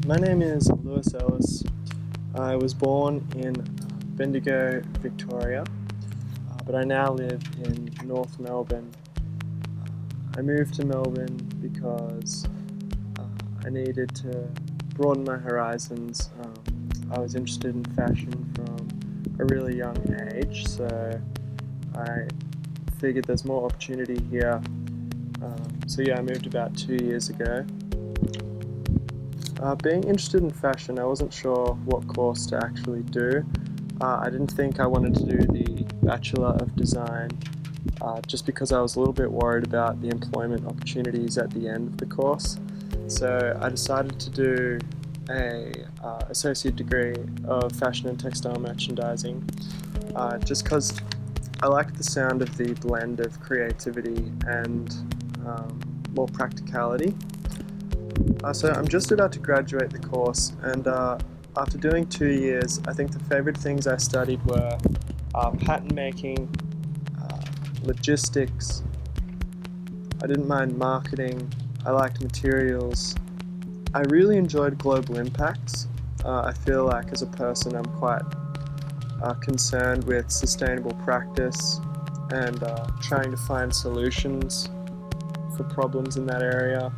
My name is Lewis Ellis. I was born in Bendigo, Victoria, but I now live in North Melbourne. I moved to Melbourne because I needed to broaden my horizons. I was interested in fashion from a really young age, so I figured there's more opportunity here. So yeah, I moved about 2 years ago. Being interested in fashion, I wasn't sure what course to actually do. I didn't think I wanted to do the Bachelor of Design just because I was a little bit worried about the employment opportunities at the end of the course. So I decided to do a associate degree of fashion and textile merchandising just because I liked the sound of the blend of creativity and more practicality. So I'm just about to graduate the course, and after doing 2 years, I think the favourite things I studied were pattern making, logistics. I didn't mind marketing. I liked materials. I really enjoyed global impacts. I feel like as a person I'm quite concerned with sustainable practice and trying to find solutions for problems in that area.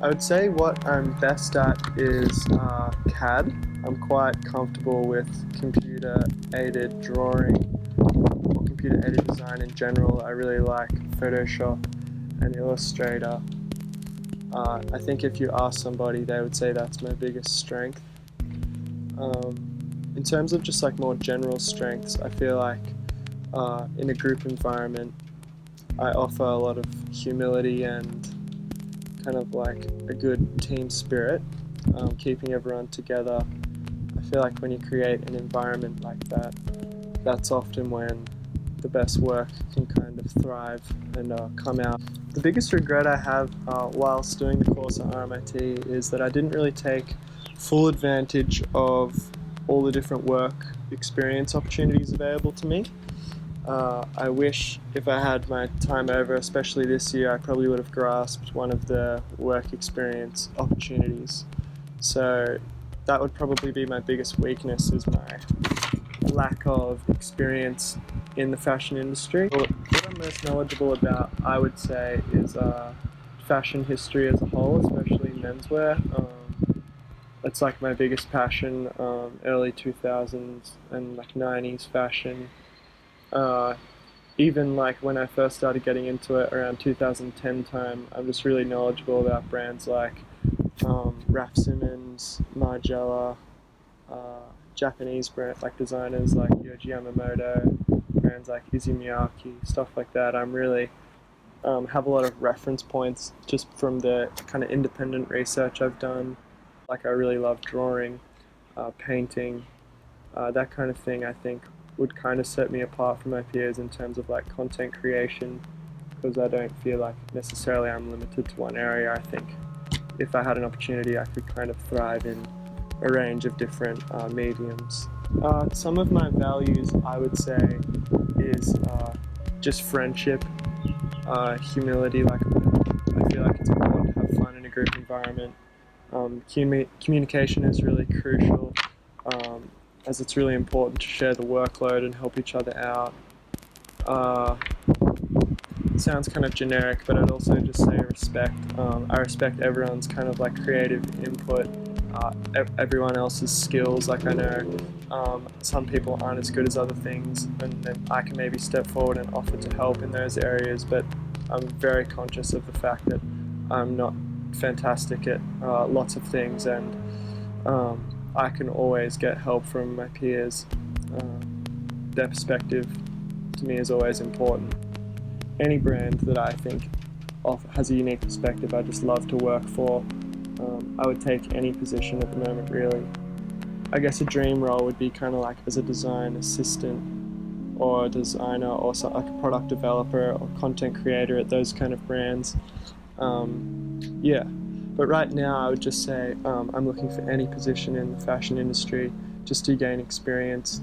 I would say what I'm best at is CAD. I'm quite comfortable with computer-aided drawing or computer-aided design in general. I really like Photoshop and Illustrator. I think if you ask somebody, they would say that's my biggest strength. In terms of just like more general strengths, I feel like in a group environment, I offer a lot of humility and kind of like a good team spirit, keeping everyone together. I feel like when you create an environment like that, that's often when the best work can kind of thrive and come out. The biggest regret I have whilst doing the course at RMIT is that I didn't really take full advantage of all the different work experience opportunities available to me. I wish if I had my time over, especially this year, I probably would have grasped one of the work experience opportunities. So that would probably be my biggest weakness, is my lack of experience in the fashion industry. What I'm most knowledgeable about, I would say, is fashion history as a whole, especially menswear. It's like my biggest passion, early 2000s and like 90s fashion. Even like when I first started getting into it around 2010 time, I'm just really knowledgeable about brands like Raf Simons, Margiela, Japanese brand like designers like Yohji Yamamoto, brands like Issey Miyake, stuff like that. I'm really have a lot of reference points just from the kind of independent research I've done. Like I really love drawing, painting, that kind of thing. I think would kind of set me apart from my peers in terms of like content creation, because I don't feel like necessarily I'm limited to one area. I think if I had an opportunity, I could kind of thrive in a range of different mediums. Some of my values, I would say, is just friendship, humility. Like I feel like it's important to have fun in a group environment. Communication is really crucial, as it's really important to share the workload and help each other out. It sounds kind of generic, but I'd also just say respect. I respect everyone's kind of like creative input, everyone else's skills. Like I know some people aren't as good as other things, and then I can maybe step forward and offer to help in those areas, but I'm very conscious of the fact that I'm not fantastic at lots of things, and I can always get help from my peers. Their perspective to me is always important. Any brand that I think has a unique perspective, I just love to work for. I would take any position at the moment, really. I guess a dream role would be kind of like as a design assistant or a designer or like a product developer or content creator at those kind of brands. Yeah. But right now I would just say I'm looking for any position in the fashion industry just to gain experience